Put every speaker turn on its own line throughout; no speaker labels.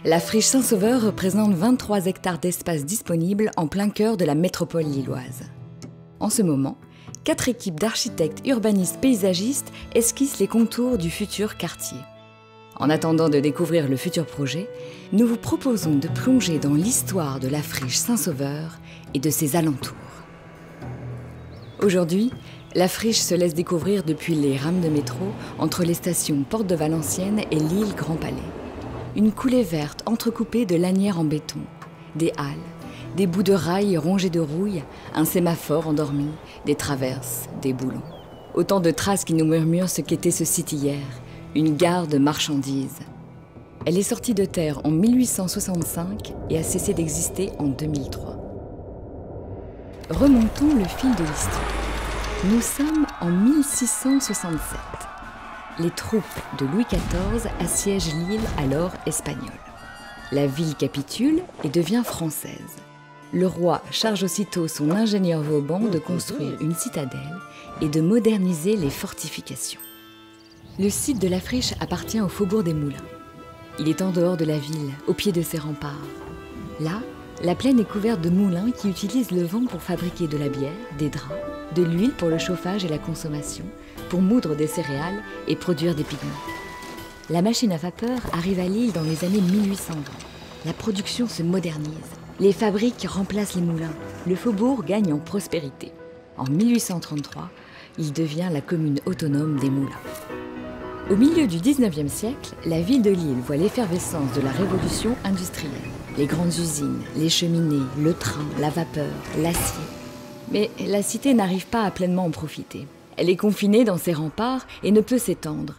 La friche Saint-Sauveur représente 23 hectares d'espace disponibles en plein cœur de la métropole lilloise. En ce moment, 4 équipes d'architectes, urbanistes, paysagistes esquissent les contours du futur quartier. En attendant de découvrir le futur projet, nous vous proposons de plonger dans l'histoire de la friche Saint-Sauveur et de ses alentours. Aujourd'hui, la friche se laisse découvrir depuis les rames de métro entre les stations Porte de Valenciennes et Lille Grand Palais. Une coulée verte entrecoupée de lanières en béton, des halles, des bouts de rails rongés de rouille, un sémaphore endormi, des traverses, des boulons. Autant de traces qui nous murmurent ce qu'était ce site hier, une gare de marchandises. Elle est sortie de terre en 1865 et a cessé d'exister en 2003. Remontons le fil de l'histoire. Nous sommes en 1667. Les troupes de Louis XIV assiègent l'île alors espagnole. La ville capitule et devient française. Le roi charge aussitôt son ingénieur Vauban de construire une citadelle et de moderniser les fortifications. Le site de la friche appartient au faubourg des Moulins. Il est en dehors de la ville, au pied de ses remparts. Là, la plaine est couverte de moulins qui utilisent le vent pour fabriquer de la bière, des draps, de l'huile pour le chauffage et la consommation, pour moudre des céréales et produire des pigments. La machine à vapeur arrive à Lille dans les années 1820. La production se modernise. Les fabriques remplacent les moulins. Le faubourg gagne en prospérité. En 1833, il devient la commune autonome des Moulins. Au milieu du 19e siècle, la ville de Lille voit l'effervescence de la révolution industrielle. Les grandes usines, les cheminées, le train, la vapeur, l'acier. Mais la cité n'arrive pas à pleinement en profiter. Elle est confinée dans ses remparts et ne peut s'étendre.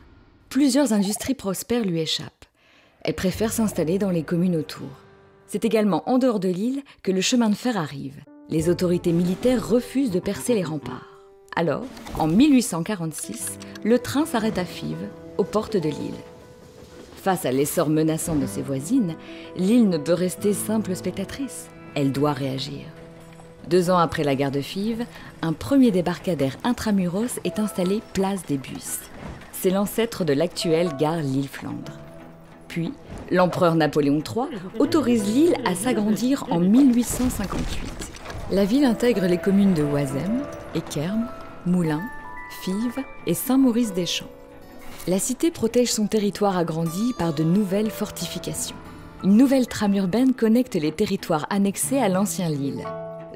Plusieurs industries prospères lui échappent. Elle préfère s'installer dans les communes autour. C'est également en dehors de l'île que le chemin de fer arrive. Les autorités militaires refusent de percer les remparts. Alors, en 1846, le train s'arrête à Fives, aux portes de Lille. Face à l'essor menaçant de ses voisines, l'île ne peut rester simple spectatrice. Elle doit réagir. 2 ans après la gare de Fives, un premier débarcadère intramuros est installé place des Bus. C'est l'ancêtre de l'actuelle gare Lille-Flandre. Puis, l'empereur Napoléon III autorise l'île à s'agrandir en 1858. La ville intègre les communes de Oisem, Équermes, Moulins, Fives et Saint-Maurice-des-Champs. La cité protège son territoire agrandi par de nouvelles fortifications. Une nouvelle trame urbaine connecte les territoires annexés à l'ancien Lille.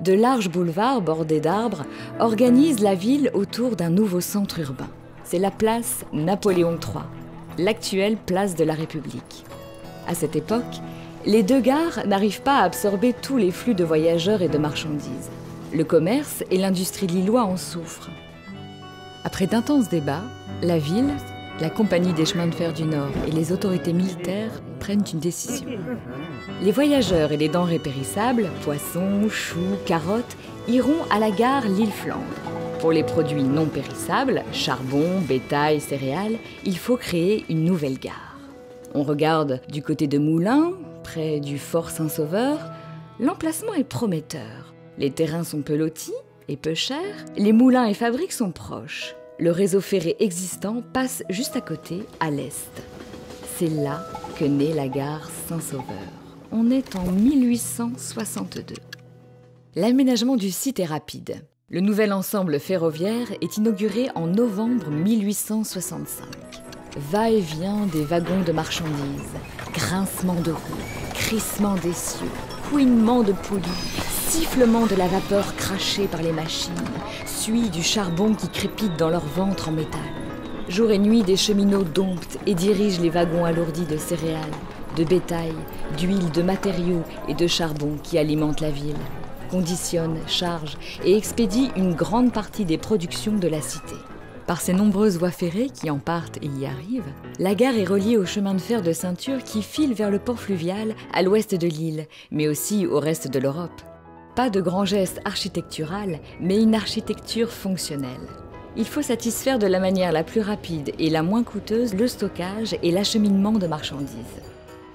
De larges boulevards bordés d'arbres organisent la ville autour d'un nouveau centre urbain. C'est la place Napoléon III, l'actuelle place de la République. À cette époque, les 2 gares n'arrivent pas à absorber tous les flux de voyageurs et de marchandises. Le commerce et l'industrie lillois en souffrent. Après d'intenses débats, la ville, la Compagnie des chemins de fer du Nord et les autorités militaires prennent une décision. Les voyageurs et les denrées périssables, poissons, choux, carottes, iront à la gare Lille-Flandre. Pour les produits non périssables, charbon, bétail, céréales, il faut créer une nouvelle gare. On regarde du côté de Moulins, près du fort Saint-Sauveur. L'emplacement est prometteur. Les terrains sont peu lotis et peu chers. Les moulins et fabriques sont proches. Le réseau ferré existant passe juste à côté, à l'est. C'est là que naît la gare Saint-Sauveur. On est en 1862. L'aménagement du site est rapide. Le nouvel ensemble ferroviaire est inauguré en novembre 1865. Va-et-vient des wagons de marchandises, grincement de roues, crissement d'essieux, couinement de poulies, sifflement de la vapeur crachée par les machines, suie du charbon qui crépite dans leur ventre en métal. Jour et nuit, des cheminots domptent et dirigent les wagons alourdis de céréales, de bétail, d'huile, de matériaux et de charbon qui alimentent la ville, conditionnent, chargent et expédient une grande partie des productions de la cité. Par ses nombreuses voies ferrées qui en partent et y arrivent, la gare est reliée au chemin de fer de ceinture qui file vers le port fluvial à l'ouest de l'île, mais aussi au reste de l'Europe. Pas de grand geste architectural, mais une architecture fonctionnelle. Il faut satisfaire de la manière la plus rapide et la moins coûteuse le stockage et l'acheminement de marchandises.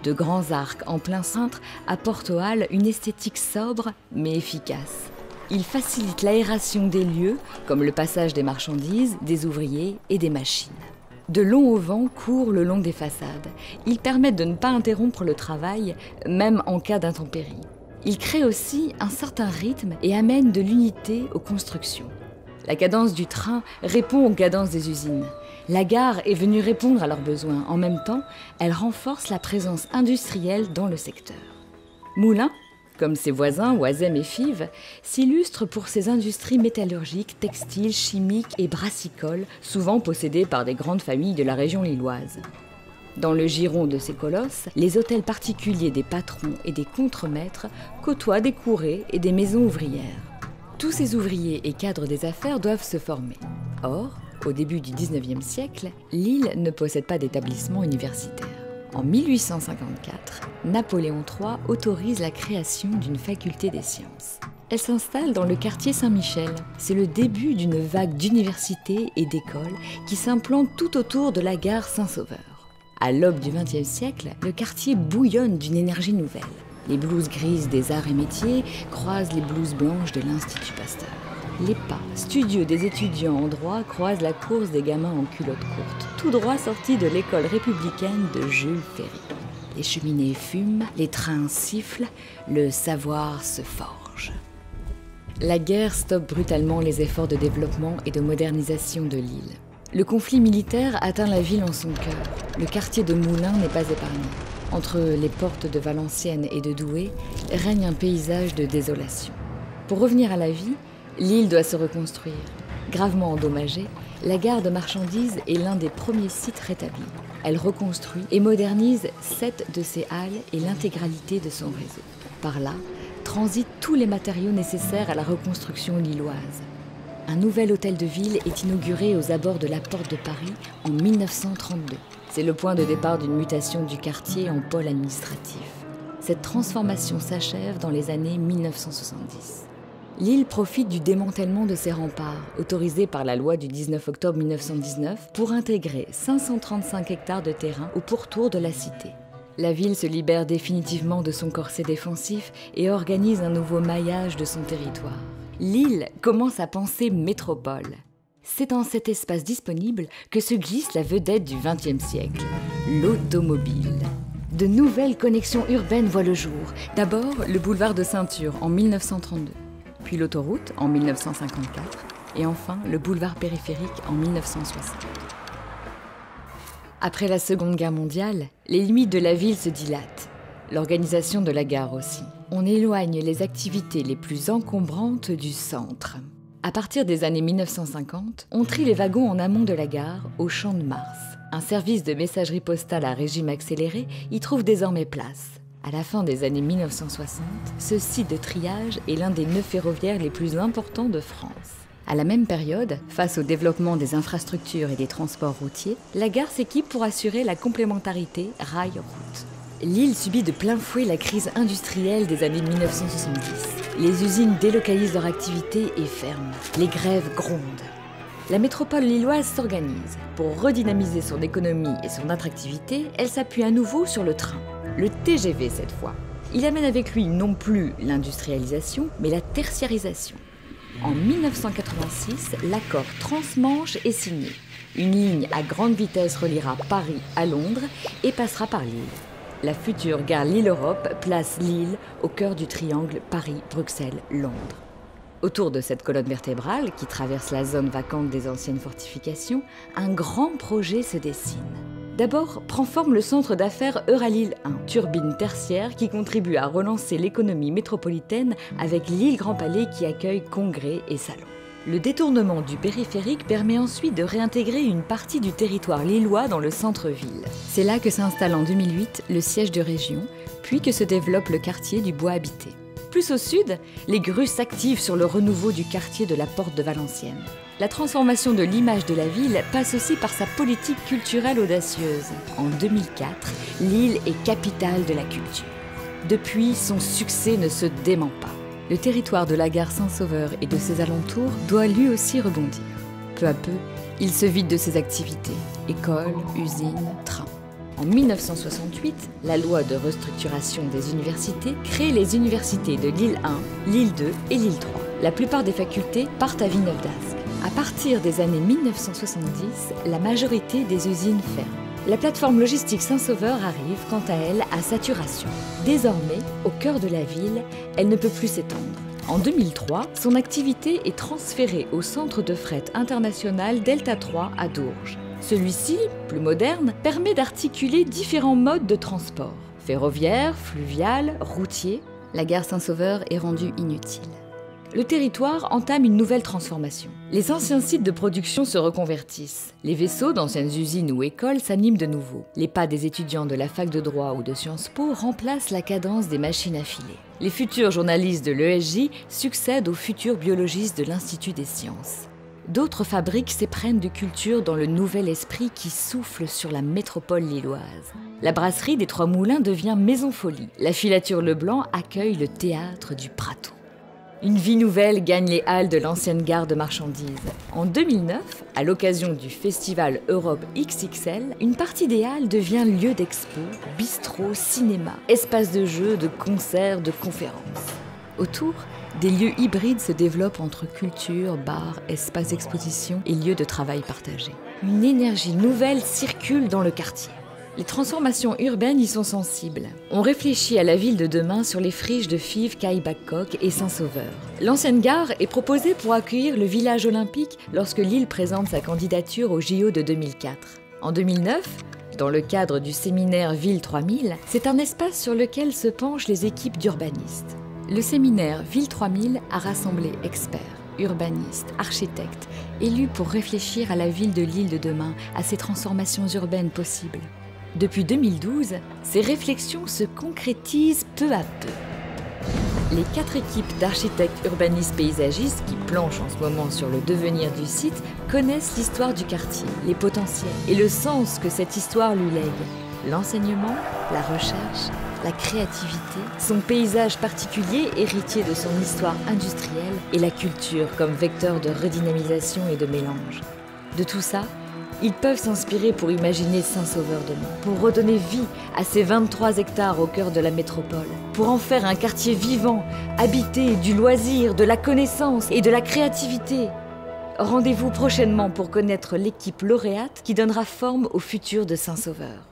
De grands arcs en plein cintre apportent aux halles une esthétique sobre mais efficace. Ils facilitent l'aération des lieux, comme le passage des marchandises, des ouvriers et des machines. De longs auvents courent le long des façades. Ils permettent de ne pas interrompre le travail, même en cas d'intempéries. Ils créent aussi un certain rythme et amènent de l'unité aux constructions. La cadence du train répond aux cadences des usines. La gare est venue répondre à leurs besoins. En même temps, elle renforce la présence industrielle dans le secteur. Moulins, comme ses voisins Oisem et Fives, s'illustrent pour ses industries métallurgiques, textiles, chimiques et brassicoles, souvent possédées par des grandes familles de la région lilloise. Dans le giron de ces colosses, les hôtels particuliers des patrons et des contremaîtres côtoient des courées et des maisons ouvrières. Tous ces ouvriers et cadres des affaires doivent se former. Or, au début du XIXe siècle, Lille ne possède pas d'établissement universitaire. En 1854, Napoléon III autorise la création d'une faculté des sciences. Elle s'installe dans le quartier Saint-Michel. C'est le début d'une vague d'universités et d'écoles qui s'implantent tout autour de la gare Saint-Sauveur. À l'aube du XXe siècle, le quartier bouillonne d'une énergie nouvelle. Les blouses grises des arts et métiers croisent les blouses blanches de l'Institut Pasteur. Les pas studieux des étudiants en droit croisent la course des gamins en culottes courtes, tout droit sortis de l'école républicaine de Jules Ferry. Les cheminées fument, les trains sifflent, le savoir se forge. La guerre stoppe brutalement les efforts de développement et de modernisation de l'île. Le conflit militaire atteint la ville en son cœur. Le quartier de Moulins n'est pas épargné. Entre les portes de Valenciennes et de Douai règne un paysage de désolation. Pour revenir à la vie, l'île doit se reconstruire. Gravement endommagée, la gare de marchandises est l'un des premiers sites rétablis. Elle reconstruit et modernise 7 de ses halles et l'intégralité de son réseau. Par là, transitent tous les matériaux nécessaires à la reconstruction lilloise. Un nouvel hôtel de ville est inauguré aux abords de la Porte de Paris en 1932. C'est le point de départ d'une mutation du quartier en pôle administratif. Cette transformation s'achève dans les années 1970. L'île profite du démantèlement de ses remparts, autorisés par la loi du 19 octobre 1919, pour intégrer 535 hectares de terrain au pourtour de la cité. La ville se libère définitivement de son corset défensif et organise un nouveau maillage de son territoire. L'île commence à penser métropole. C'est dans cet espace disponible que se glisse la vedette du XXe siècle, l'automobile. De nouvelles connexions urbaines voient le jour. D'abord, le boulevard de Ceinture en 1932. Puis l'autoroute en 1954, et enfin le boulevard périphérique en 1960. Après la Seconde Guerre mondiale, les limites de la ville se dilatent. L'organisation de la gare aussi. On éloigne les activités les plus encombrantes du centre. À partir des années 1950, on trie les wagons en amont de la gare, au Champ de Mars. Un service de messagerie postale à régime accéléré y trouve désormais place. À la fin des années 1960, ce site de triage est l'un des nœuds ferroviaires les plus importants de France. À la même période, face au développement des infrastructures et des transports routiers, la gare s'équipe pour assurer la complémentarité rail-route. L'île subit de plein fouet la crise industrielle des années 1970. Les usines délocalisent leur activité et ferment. Les grèves grondent. La métropole lilloise s'organise. Pour redynamiser son économie et son attractivité, elle s'appuie à nouveau sur le train. Le TGV cette fois. Il amène avec lui non plus l'industrialisation, mais la tertiarisation. En 1986, l'accord Transmanche est signé. Une ligne à grande vitesse reliera Paris à Londres et passera par Lille. La future gare Lille-Europe place Lille au cœur du triangle Paris-Bruxelles-Londres. Autour de cette colonne vertébrale, qui traverse la zone vacante des anciennes fortifications, un grand projet se dessine. D'abord, prend forme le centre d'affaires Euralille 1, turbine tertiaire qui contribue à relancer l'économie métropolitaine avec l'île Grand Palais qui accueille congrès et salons. Le détournement du périphérique permet ensuite de réintégrer une partie du territoire lillois dans le centre-ville. C'est là que s'installe en 2008 le siège de région, puis que se développe le quartier du Bois habité. Plus au sud, les grues s'activent sur le renouveau du quartier de la Porte de Valenciennes. La transformation de l'image de la ville passe aussi par sa politique culturelle audacieuse. En 2004, Lille est capitale de la culture. Depuis, son succès ne se dément pas. Le territoire de la gare Saint-Sauveur et de ses alentours doit lui aussi rebondir. Peu à peu, il se vide de ses activités, écoles, usines, trains. En 1968, la loi de restructuration des universités crée les universités de Lille 1, Lille 2 et Lille 3. La plupart des facultés partent à Villeneuve-d'Ascq. À partir des années 1970, la majorité des usines ferment. La plateforme logistique Saint-Sauveur arrive, quant à elle, à saturation. Désormais, au cœur de la ville, elle ne peut plus s'étendre. En 2003, son activité est transférée au centre de fret international Delta 3 à Dourges. Celui-ci, plus moderne, permet d'articuler différents modes de transport. Ferroviaire, fluvial, routier. La gare Saint-Sauveur est rendue inutile. Le territoire entame une nouvelle transformation. Les anciens sites de production se reconvertissent. Les vaisseaux d'anciennes usines ou écoles s'animent de nouveau. Les pas des étudiants de la fac de droit ou de Sciences Po remplacent la cadence des machines à filer. Les futurs journalistes de l'ESJ succèdent aux futurs biologistes de l'Institut des sciences. D'autres fabriques s'éprennent de culture dans le nouvel esprit qui souffle sur la métropole lilloise. La brasserie des Trois Moulins devient Maison Folie. La filature Leblanc accueille le théâtre du Prato. Une vie nouvelle gagne les halles de l'ancienne gare de marchandises. En 2009, à l'occasion du festival Europe XXL, une partie des halles devient lieu d'expo, bistrot, cinéma, espace de jeux, de concerts, de conférences. Autour, des lieux hybrides se développent entre culture, bars, espaces d'exposition et lieux de travail partagés. Une énergie nouvelle circule dans le quartier. Les transformations urbaines y sont sensibles. On réfléchit à la ville de demain sur les friches de Fives, Caille-Babcock et Saint-Sauveur. L'ancienne gare est proposée pour accueillir le village olympique lorsque Lille présente sa candidature au JO de 2004. En 2009, dans le cadre du séminaire Ville 3000, c'est un espace sur lequel se penchent les équipes d'urbanistes. Le séminaire Ville 3000 a rassemblé experts, urbanistes, architectes, élus pour réfléchir à la ville de Lille de demain, à ses transformations urbaines possibles. Depuis 2012, ces réflexions se concrétisent peu à peu. Les 4 équipes d'architectes urbanistes paysagistes qui planchent en ce moment sur le devenir du site connaissent l'histoire du quartier, les potentiels et le sens que cette histoire lui lègue. L'enseignement, la recherche, la créativité, son paysage particulier héritier de son histoire industrielle et la culture comme vecteur de redynamisation et de mélange. De tout ça, ils peuvent s'inspirer pour imaginer Saint-Sauveur demain, pour redonner vie à ces 23 hectares au cœur de la métropole, pour en faire un quartier vivant, habité du loisir, de la connaissance et de la créativité. Rendez-vous prochainement pour connaître l'équipe lauréate qui donnera forme au futur de Saint-Sauveur.